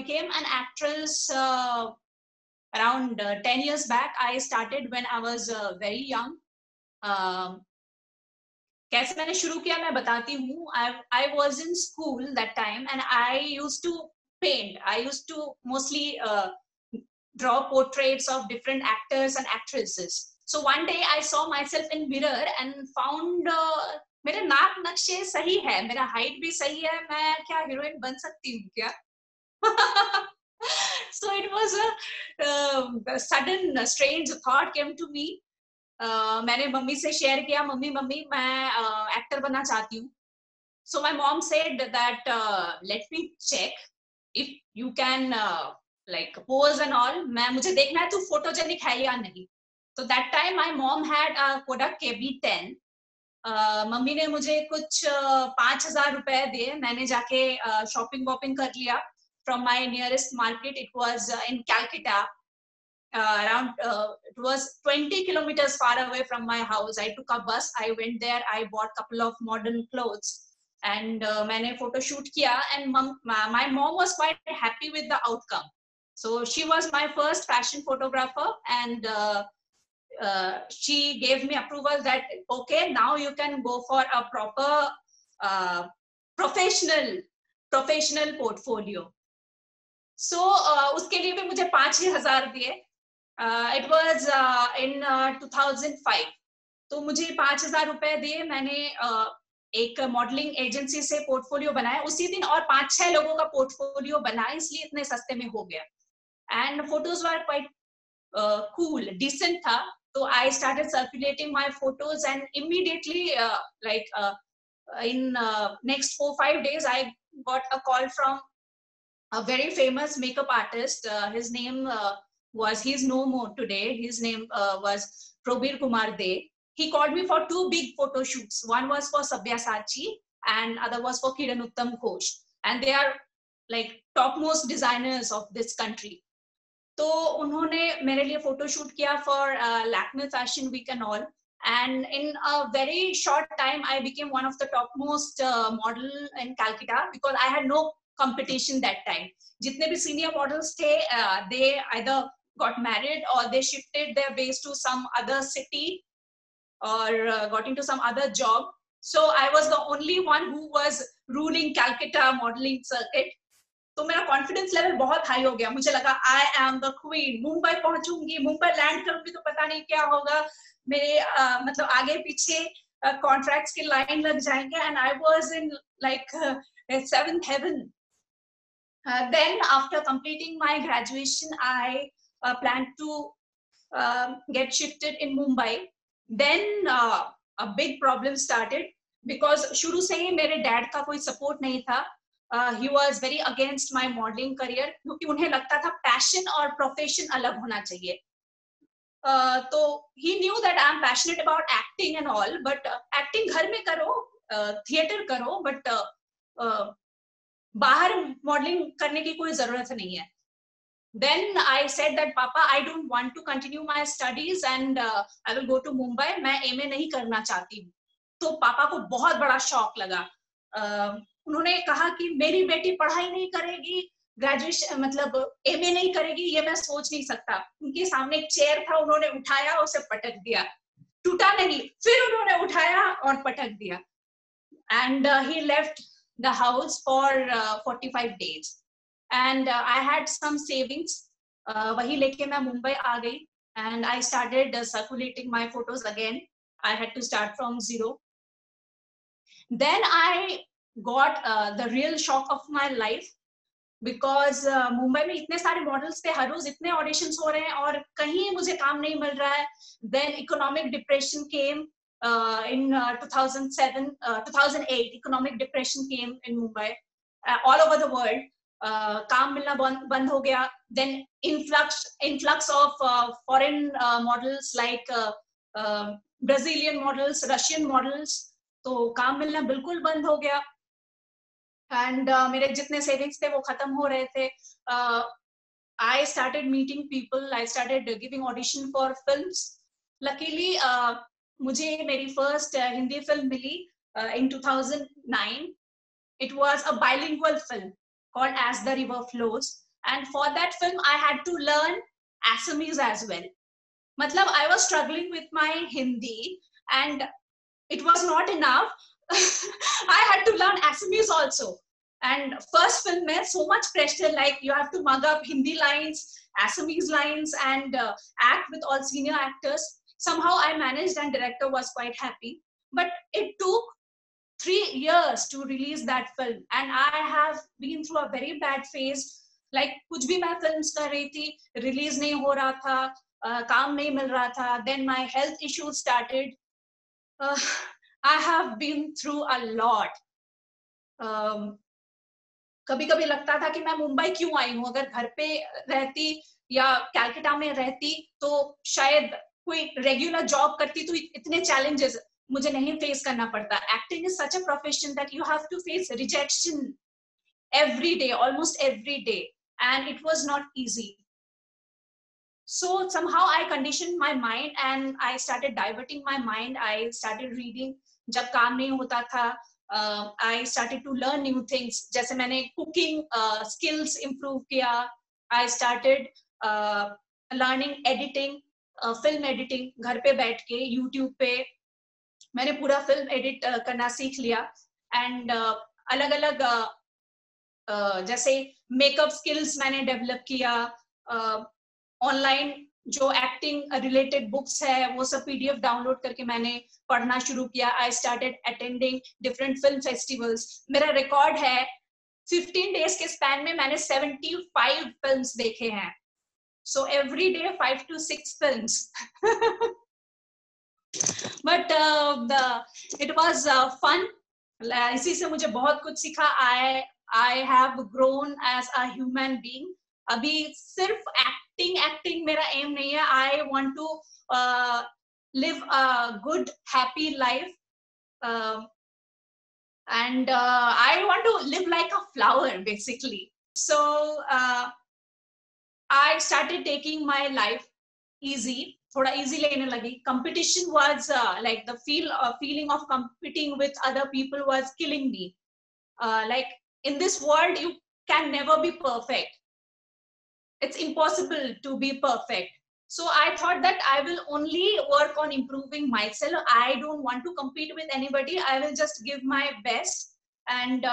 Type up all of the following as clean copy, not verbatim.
became an actress around 10 years back. I started when I was very young. कैसे मैंने शुरू किया मैं बताती हूँ. I was in school that time and I used to paint. I used to mostly draw portraits of different actors and actresses. So one day I saw myself in mirror and found मेरे नाक नक्शे सही है, मेरा height भी सही है, मैं क्या हीरोइन बन सकती हूँ क्या? So it was a sudden strange thought came to me. मैंने मम्मी से शेयर किया, मम्मी मैं एक्टर बनना चाहती हूँ. So my mom said that let me check if you can like pose and all. मुझे देखना है तू फोटोजेनिक है या नहीं. So that time my mom had a Kodak KB10. Mummy ने मुझे कुछ 5,000 रुपए दिए. मैंने जाके शॉपिंग वॉपिंग कर लिया from my nearest market. It was in Calcutta. Around it was 20 kilometers far away from my house. I took a bus, I went there, I bought couple of modern clothes and मैंने photo shoot किया and my mom was quite happy with the outcome. So she was my first fashion photographer and she gave me approval that okay, now you can go for a proper professional portfolio. So उसके लिए भी मुझे 5,000 दिए. It was in 2005. तो मुझे 5,000 रुपए दिए. मैंने एक मॉडलिंग एजेंसी से पोर्टफोलियो बनाया. उसी दिन और 5-6 लोगों का पोर्टफोलियो बना, इसलिए इतने सस्ते में हो गया. And photos were quite cool, decent था. तो I started circulating my photos and immediately like in next 4-5 days I got a call from a very famous makeup artist. His name he's no more today. His name was Probir Kumar De. He called me for 2 big photo shoots. One was for Sabyasachi and other was for Kiran Uttam Ghosh. And they are like topmost designers of this country. तो उन्होंने मेरे लिए photo shoot किया for Lakme Fashion Week and all. And in a very short time, I became one of the topmost model in Calcutta because I had no competition that time. जितने भी senior models थे, they either got married or they shifted their base to some other city or got into some other job. So I was the only one who was ruling Calcutta modeling circuit. तो मेरा confidence level बहुत high हो गया. मुझे लगा I am the queen. Mumbai पहुंचूंगी, Mumbai land करूंगी तो पता नहीं क्या होगा. मेरे मतलब आगे पीछे कॉन्ट्रैक्ट्स की लाइन लग जाएंगे. And I was in like seventh heaven. Then after completing my graduation, I planned to get shifted in Mumbai. Then a big problem started because शुरू से ही मेरे डैड का कोई सपोर्ट नहीं था. He was very against my modeling career क्योंकि उन्हें लगता था पैशन और प्रोफेशन अलग होना चाहिए. तो he knew that I am passionate about acting and all, but acting घर में करो, थिएटर करो, but बाहर मॉडलिंग करने की कोई जरूरत नहीं है. Then I said that Papa, I don't want to continue my studies and I will go to Mumbai. मैं MA नहीं करना चाहती हूँ. तो पापा को बहुत बड़ा शॉक लगा. उन्होंने कहा कि मेरी बेटी पढ़ाई नहीं करेगी, ग्रेजुएशन मतलब MA नहीं करेगी, ये मैं सोच नहीं सकता. उनके सामने एक चेयर था, उन्होंने उठाया, उसे पटक दिया. टूटा नहीं, फिर उन्होंने उठाया और पटक दिया. And he left the house for 45 days. And I had some savings. वही लेके मैं मुंबई आ गई. And I started circulating my photos again. I had to start from zero. Then I got the real shock of my life because Mumbai में इतने सारे models थे, हर रोज इतने auditions हो रहे हैं और कहीं मुझे काम नहीं मिल रहा है. Then economic depression came. In 2007, 2008, economic depression came in Mumbai, all over the world. काम मिलना बंद हो गया. Then influx of foreign models like Brazilian models, Russian models. तो काम मिलना बिल्कुल बंद हो गया. And मेरे जितने savings थे वो खत्म हो रहे थे. I started meeting people. I started giving audition for films. Luckily, मुझे मेरी first Hindi film milli in 2009. It was a bilingual film called As the River Flows, and for that film I had to learn Assamese as well. Matlab I was struggling with my Hindi and it was not enough. I had to learn Assamese also. And first film mein so much pressure, like you have to mug up Hindi lines, Assamese lines, and act with all senior actors. Somehow I managed and director was quite happy. But it took 3 years to release that film. And I have been through a very bad phase. Like कुछ भी मैं films कर रही थी, release नहीं हो रहा था, काम नहीं मिल रहा था. Then my health issues started. I have been through a lot. कभी कभी लगता था कि मैं मुंबई क्यों आई हूँ, अगर घर पे रहती या कैलकाटा में रहती तो शायद कोई रेगुलर जॉब करती तो इतने चैलेंजेस मुझे नहीं फेस करना पड़ता. Acting is such a profession that you have to face rejection every day, almost every day, and it was not easy. So somehow I conditioned my mind and I started diverting my mind. I started reading. जब काम नहीं होता था, I started to learn new things. जैसे मैंने cooking skills improve किया. I started learning editing, film editing. घर पे बैठ के YouTube पे मैंने पूरा film edit करना सीख लिया. And अलग अलग जैसे मेकअप स्किल्स मैंने डेवलप किया. ऑनलाइन जो एक्टिंग रिलेटेड बुक्स है वो सब पीडीएफ डाउनलोड करके मैंने पढ़ना शुरू किया. I started attending different film festivals. मेरा रिकॉर्ड है 15 डेज के स्पैन में मैंने 75 फिल्म्स देखे हैं. So every day 5 to 6 films. But it was fun. इसी से मुझे बहुत कुछ सीखा. I have grown as a human being. अभी सिर्फ एक्टिंग मेरा एम नहीं है. I want to live a good, happy life, and I want to live like a flower, basically. So I started taking my life easy. थोड़ा easy लेने लगी. Competition was like the feeling of competing with other people was killing me. Like in this world you can never be perfect. It's impossible to be perfect. So I thought that I will only work on improving myself. I don't want to compete with anybody. I will just give my best. And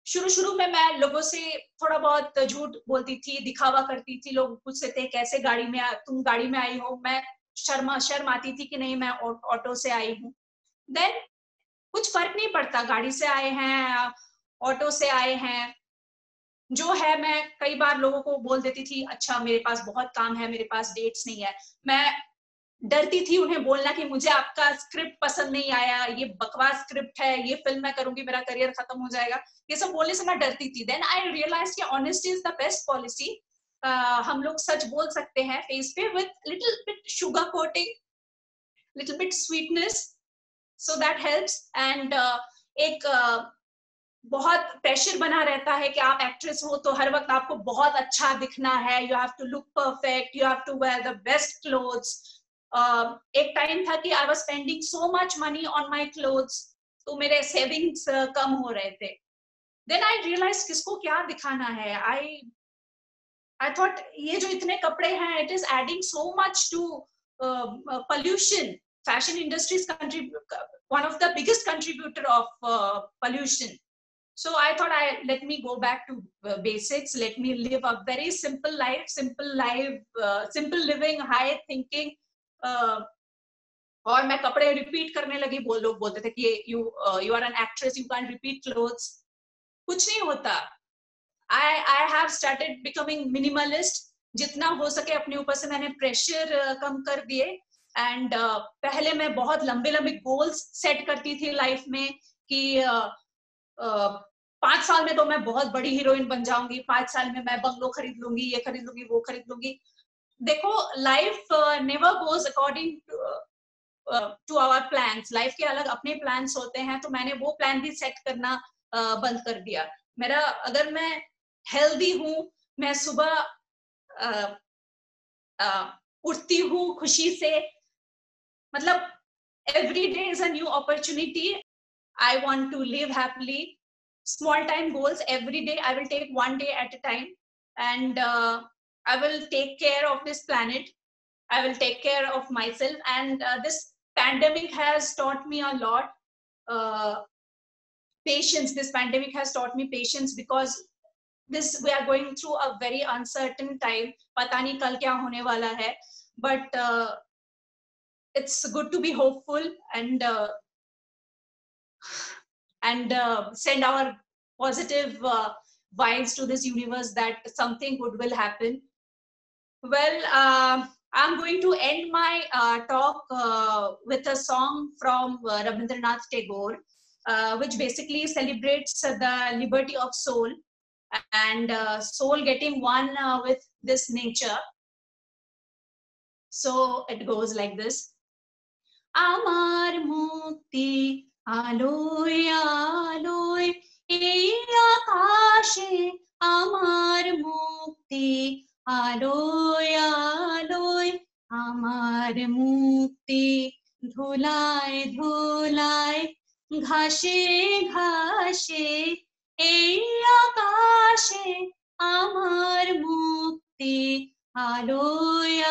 शुरू में मैं लोगों से थोड़ा बहुत झूठ बोलती थी, दिखावा करती थी. लोग पूछते थे कैसे तुम गाड़ी में आई हो. मैं शर्म आती थी कि नहीं मैं ऑटो से आई हूँ. Then कुछ फर्क नहीं पड़ता, गाड़ी से आए हैं, ऑटो से आए हैं. जो है मैं कई बार लोगों को बोल देती थी अच्छा मेरे पास बहुत काम है, मेरे पास डेट्स नहीं है. मैं डरती थी उन्हें बोलना कि मुझे आपका स्क्रिप्ट पसंद नहीं आया, ये बकवास स्क्रिप्ट है, ये फिल्म मैं करूंगी मेरा करियर खत्म हो जाएगा. ये सब बोलने से मैं डरती थी. देन आई रियलाइज कि honesty is the best policy. हम लोग सच बोल सकते हैं फेस पे with little bit sugar coating, little bit sweetness. So that helps. And एक बहुत प्रेशर बना रहता है कि आप एक्ट्रेस हो तो हर वक्त आपको बहुत अच्छा दिखना है. You have to look perfect, you have to wear the best clothes. एक टाइम था कि I was spending so much money on my clothes, तो मेरे सेविंग्स कम हो रहे थे. देन आई रियलाइज किसको क्या दिखाना है. आई थॉट ये जो इतने कपड़े हैं it is adding so much to pollution. Fashion industry is one of the biggest contributor of pollution. So I thought let me go back to basics. Let me live a very simple life, simple living, high thinking. और मैं कपड़े repeat करने लगी. लोग बोलते थे कि you are an actress, you can't repeat clothes. कुछ नहीं होता. I have started becoming minimalist. जितना हो सके अपने ऊपर से मैंने प्रेशर कम कर दिए. एंड पहले मैं बहुत लंबे गोल्स सेट करती थी लाइफ में कि 5 साल में तो मैं बहुत बड़ी हीरोइन बन जाऊंगी, 5 साल में मैं बंगलो खरीद लूंगी, ये खरीद लूंगी, वो खरीद लूंगी. देखो life never goes according to our plans. Life के अलग अपने प्लान्स होते हैं. तो मैंने वो प्लान भी सेट करना बंद कर दिया. मेरा अगर मैं हेल्दी हूँ, मैं सुबह उठती हूँ खुशी से, मतलब every day is a new opportunity. I want to live happily. Small time goals every day. I will take one day at a time. and I will take care of this planet. I will take care of myself, and this pandemic has taught me a lot. Patience. This pandemic has taught me patience, because this we are going through a very uncertain time. Pata nahi kal kya hone wala hai, but it's good to be hopeful, and send our positive vibes to this universe that something good will happen. Well, I'm going to end my talk with a song from Rabindranath Tagore, which basically celebrates the liberty of soul, and soul getting one with this nature. So it goes like this. Amar mukti aloy aloy ei akashe, amar mukti aloy aloy, amar mukti dhulay dhulay ঘাসে ঘাসে, এই আকাশে আমার মুক্তি আলোয়